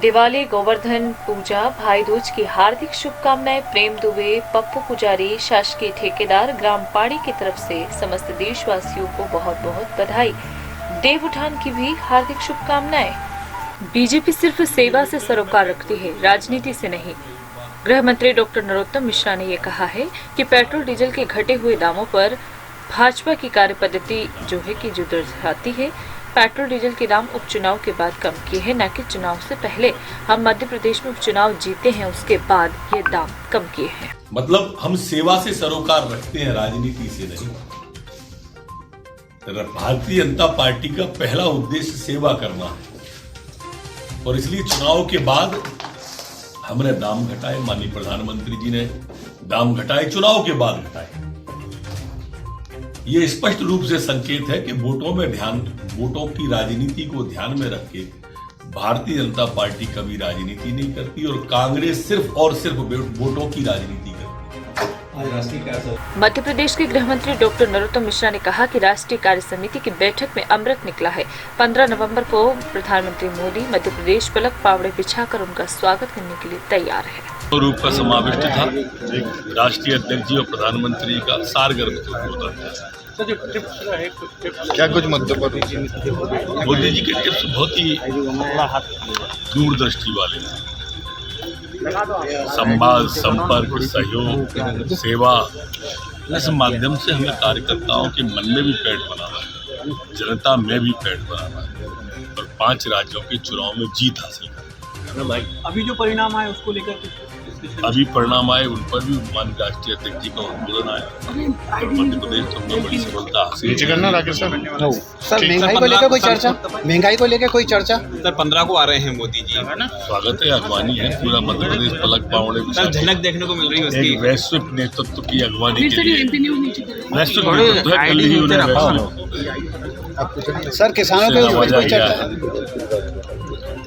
दिवाली, गोवर्धन पूजा, भाई दूज की हार्दिक शुभकामनाएं। प्रेम दुबे, पप्पू पुजारी, शासकीय ठेकेदार ग्राम पाड़ी की तरफ से समस्त देशवासियों को बहुत बहुत बधाई। देवउठान की भी हार्दिक शुभकामनाएं। बीजेपी सिर्फ सेवा से सरोकार रखती है, राजनीति से नहीं। गृह मंत्री डॉक्टर नरोत्तम मिश्रा ने ये कहा है कि पेट्रोल डीजल के घटे हुए दामों पर भाजपा की कार्यपद्धति जो है कि जो दर्शाती है। पेट्रोल डीजल के दाम उपचुनाव के बाद कम किए हैं, न कि चुनाव से पहले। हम मध्य प्रदेश में उपचुनाव जीते हैं, उसके बाद ये दाम कम किए हैं। मतलब हम सेवा से सरोकार रखते हैं, राजनीति से नहीं। भारतीय जनता पार्टी का पहला उद्देश्य सेवा करना है और इसलिए चुनाव के बाद हमने दाम घटाए। माननीय प्रधानमंत्री जी ने दाम घटाए, चुनाव के बाद घटाए। ये स्पष्ट रूप से संकेत है कि वोटों की राजनीति को ध्यान में रख के भारतीय जनता पार्टी कभी राजनीति नहीं करती और कांग्रेस सिर्फ और सिर्फ वोटों की राजनीति करती है। मध्य प्रदेश के गृह मंत्री डॉक्टर नरोत्तम मिश्रा ने कहा कि राष्ट्रीय कार्य समिति की बैठक में अमृत निकला है। 15 नवंबर को प्रधानमंत्री मोदी मध्य प्रदेश पलक पावड़े बिछाकर उनका स्वागत करने के लिए तैयार है। रूप का समाविष्ट था राष्ट्रीय अध्यक्ष जी और प्रधानमंत्री का सारगर्भ होता था। क्या कुछ मुद्दों पर मोदी जी के टिप्स बहुत ही दूरदृष्टि वाले हैं। संवाद, संपर्क, सहयोग, सेवा, इस माध्यम से हमें कार्यकर्ताओं के मन में भी पैठ बनाना है, जनता में भी पैठ बनाना है और 5 राज्यों के चुनाव में जीत हासिल करना है। अभी जो परिणाम आए उसको लेकर अभी परिणाम आए उन पर भी माननीय राष्ट्रीय अध्यक्ष जी का उद्बोधन आया और मध्य प्रदेश तो हमने बड़ी सफलता हासिल करना। राकेश सर, महंगाई को लेकर कोई चर्चा? महंगाई को लेकर कोई चर्चा? सर 15 को आ रहे हैं मोदी जी, स्वागत है, अगवानी है। पूरा मध्य प्रदेश पलक पावड़े सर झलक देखने को मिल रही है उसकी। एक वैश्विक नेतृत्व की अगवानी के लिए वैश्विक नेतृत्व है, कल ही उन्हें सर किसानों के ऊपर कोई चर्चा?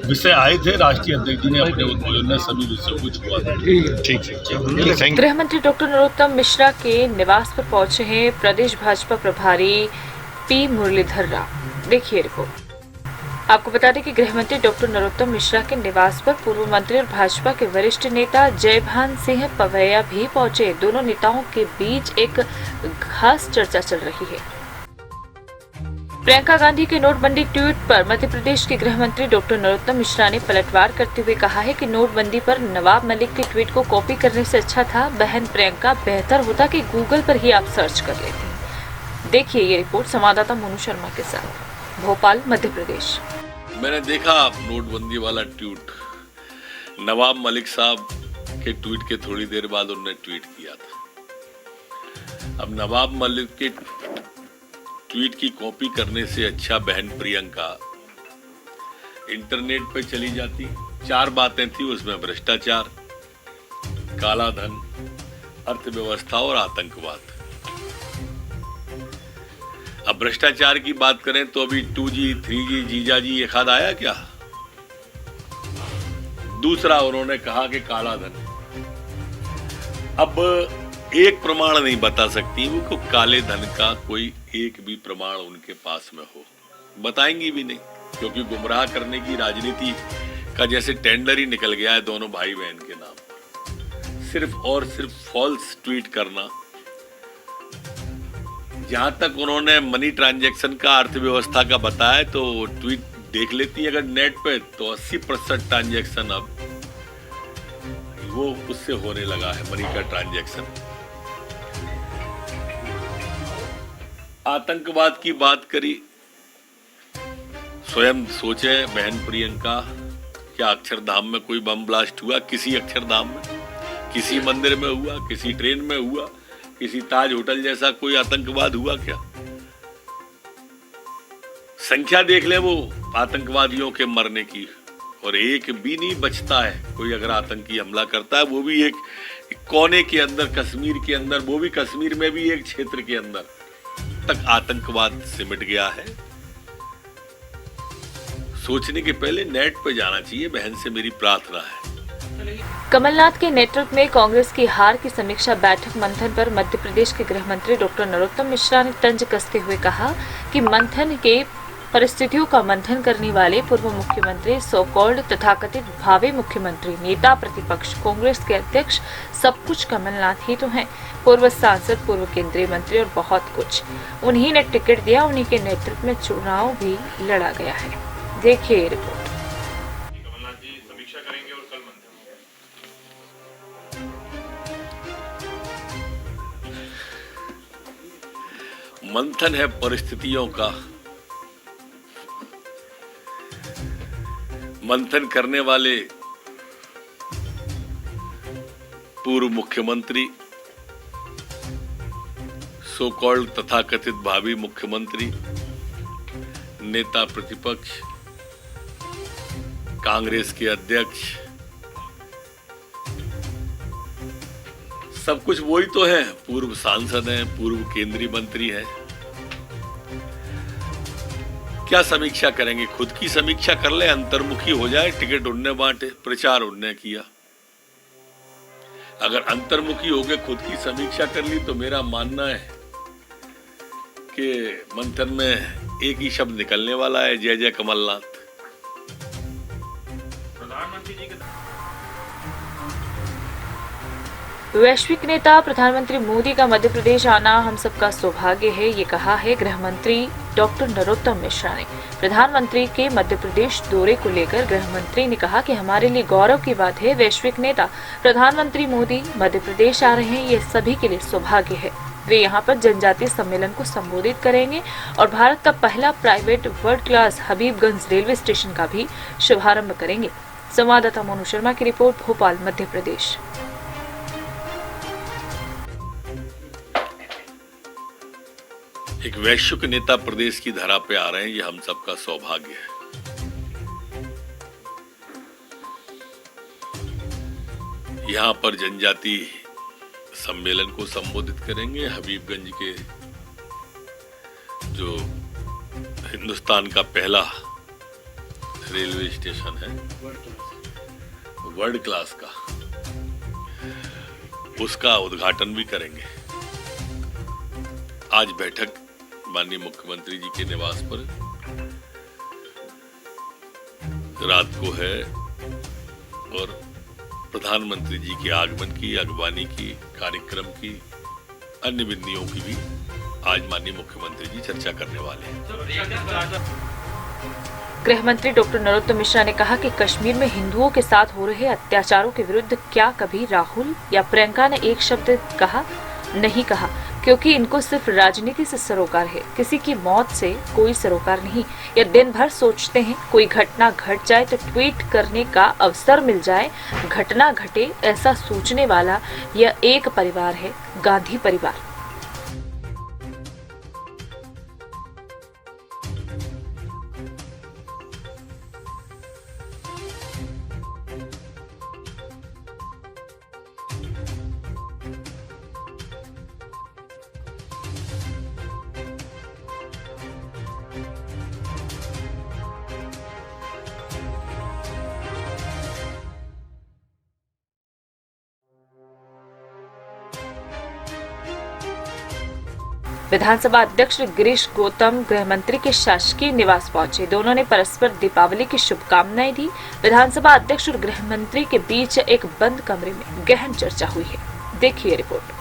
विषय आए थे, राष्ट्रीय अध्यक्ष जी ने अपने उद्बोधन में सभी विषयों को छुआ दिया। ठीक। गृह मंत्री डॉक्टर नरोत्तम मिश्रा के निवास पर पहुंचे हैं प्रदेश भाजपा प्रभारी पी मुरलीधर राव। देखिए रिपोर्ट। आपको बता दें कि गृह मंत्री डॉक्टर नरोत्तम मिश्रा के निवास पर पूर्व मंत्री और भाजपा के वरिष्ठ नेता जयभान सिंह पवैया भी पहुंचे। दोनों नेताओं के बीच एक खास चर्चा चल रही है। प्रियंका गांधी के नोटबंदी ट्वीट पर मध्य प्रदेश के गृह मंत्री डॉक्टर नरोत्तम मिश्रा ने पलटवार करते हुए कहा है कि नोटबंदी पर नवाब मलिक के ट्वीट को कॉपी करने से अच्छा था बहन प्रियंका, बेहतर होता कि गूगल पर ही आप सर्च कर लेते। देखिए ये रिपोर्ट संवाददाता मोनू शर्मा के साथ, भोपाल, मध्य प्रदेश। मैंने देखा नोटबंदी वाला ट्वीट, नवाब मलिक साहब के ट्वीट के थोड़ी देर बाद उन्होंने ट्वीट किया था। अब नवाब मलिक के ट्वीट की कॉपी करने से अच्छा बहन प्रियंका इंटरनेट पे चली जाती। 4 बातें थी उसमें, भ्रष्टाचार, काला धन, अर्थव्यवस्था और आतंकवाद। अब भ्रष्टाचार की बात करें तो अभी 2G, 3G, जीजाजी एक आध आया क्या? दूसरा उन्होंने कहा कि काला धन। अब एक प्रमाण नहीं बता सकती वो को काले धन का कोई एक भी प्रमाण उनके पास में हो, बताएंगी भी नहीं, क्योंकि गुमराह करने की राजनीति का जैसे टेंडर ही निकल गया है दोनों भाई बहन के नाम पर। सिर्फ और सिर्फ फॉल्स ट्वीट करना। जहां तक उन्होंने मनी ट्रांजैक्शन का, अर्थव्यवस्था का बताया तो ट्वीट देख लेती है अगर नेट पे तो 80% ट्रांजैक्शन अब वो उससे होने लगा है, मनी का ट्रांजैक्शन। आतंकवाद की बात करी, स्वयं सोचे बहन प्रियंका, क्या अक्षरधाम में कोई बम ब्लास्ट हुआ? किसी अक्षरधाम में, किसी मंदिर में हुआ, किसी ट्रेन में हुआ, किसी ताज होटल जैसा कोई आतंकवाद हुआ क्या? संख्या देख ले वो आतंकवादियों के मरने की, और एक भी नहीं बचता है। कोई अगर आतंकी हमला करता है वो भी एक कोने के अंदर, कश्मीर के अंदर, वो भी कश्मीर में भी एक क्षेत्र के अंदर तक आतंकवाद सिमट गया है। सोचने के पहले नेट पे जाना चाहिए, बहन से मेरी प्रार्थना है। कमलनाथ के नेतृत्व में कांग्रेस की हार की समीक्षा बैठक मंथन पर मध्य प्रदेश के गृह मंत्री डॉक्टर नरोत्तम मिश्रा ने तंज कसते हुए कहा कि मंथन के परिस्थितियों का मंथन करने वाले पूर्व मुख्यमंत्री, सो कॉल्ड तथाकथित भावी मुख्यमंत्री, नेता प्रतिपक्ष कांग्रेस के अध्यक्ष सब कुछ कमलनाथ ही तो हैं। पूर्व सांसद, पूर्व केंद्रीय मंत्री और बहुत कुछ। उन्हीं ने टिकट दिया, उन्हीं के नेतृत्व में चुनाव भी लड़ा गया है। देखिए ये रिपोर्ट। कमलनाथ जी समीक्षा करेंगे और कल मंथन होगा। मंथन है परिस्थितियों का। मंथन करने वाले पूर्व मुख्यमंत्री, सो कॉल्ड तथाकथित भावी मुख्यमंत्री, नेता प्रतिपक्ष, कांग्रेस के अध्यक्ष, सब कुछ वही तो है। पूर्व सांसद हैं, पूर्व केंद्रीय मंत्री हैं। क्या समीक्षा करेंगे? खुद की समीक्षा कर ले, अंतर्मुखी हो जाए। टिकट उनने बांटे, प्रचार उनने किया। अगर अंतर्मुखी हो गए, खुद की समीक्षा कर ली, तो मेरा मानना है कि मंथन में एक ही शब्द निकलने वाला है, जय जय कमलनाथ। प्रधानमंत्री जी के वैश्विक नेता प्रधानमंत्री मोदी का मध्य प्रदेश आना हम सबका सौभाग्य है, ये कहा है गृह मंत्री डॉक्टर नरोत्तम मिश्रा ने। प्रधानमंत्री के मध्य प्रदेश दौरे को लेकर गृह मंत्री ने कहा कि हमारे लिए गौरव की बात है, वैश्विक नेता प्रधानमंत्री मोदी मध्य प्रदेश आ रहे हैं, ये सभी के लिए सौभाग्य है। वे यहाँ पर जनजातीय सम्मेलन को संबोधित करेंगे और भारत का पहला private world class Habibganj railway station का भी शुभारंभ करेंगे। संवाददाता मोनू शर्मा की रिपोर्ट, भोपाल, मध्य प्रदेश। एक वैश्विक नेता प्रदेश की धरा पे आ रहे हैं, ये हम सबका सौभाग्य है। यहाँ पर जनजाति सम्मेलन को संबोधित करेंगे। हबीबगंज के जो हिंदुस्तान का पहला रेलवे स्टेशन है, वर्ल्ड क्लास का, उसका उद्घाटन भी करेंगे। आज बैठक माननीय मुख्यमंत्री जी के निवास पर रात को है और प्रधानमंत्री जी के आगमन की, अगवानी की, कार्यक्रम की, अन्य बिंदियों की भी आज माननीय मुख्यमंत्री जी चर्चा करने वाले हैं। गृह मंत्री डॉक्टर नरोत्तम मिश्रा ने कहा कि कश्मीर में हिंदुओं के साथ हो रहे अत्याचारों के विरुद्ध क्या कभी राहुल या प्रियंका ने एक शब्द कहा? नहीं कहा, क्योंकि इनको सिर्फ राजनीति से सरोकार है। किसी की मौत से कोई सरोकार नहीं। या दिन भर सोचते हैं कोई घटना घट जाए तो ट्वीट करने का अवसर मिल जाए, घटना घटे ऐसा सोचने वाला यह एक परिवार है, गांधी परिवार। विधानसभा अध्यक्ष गिरीश गौतम गृह मंत्री के शासकीय निवास पहुंचे। दोनों ने परस्पर दीपावली की शुभकामनाएं दी। विधानसभा अध्यक्ष और गृह मंत्री के बीच एक बंद कमरे में गहन चर्चा हुई है। देखिए रिपोर्ट।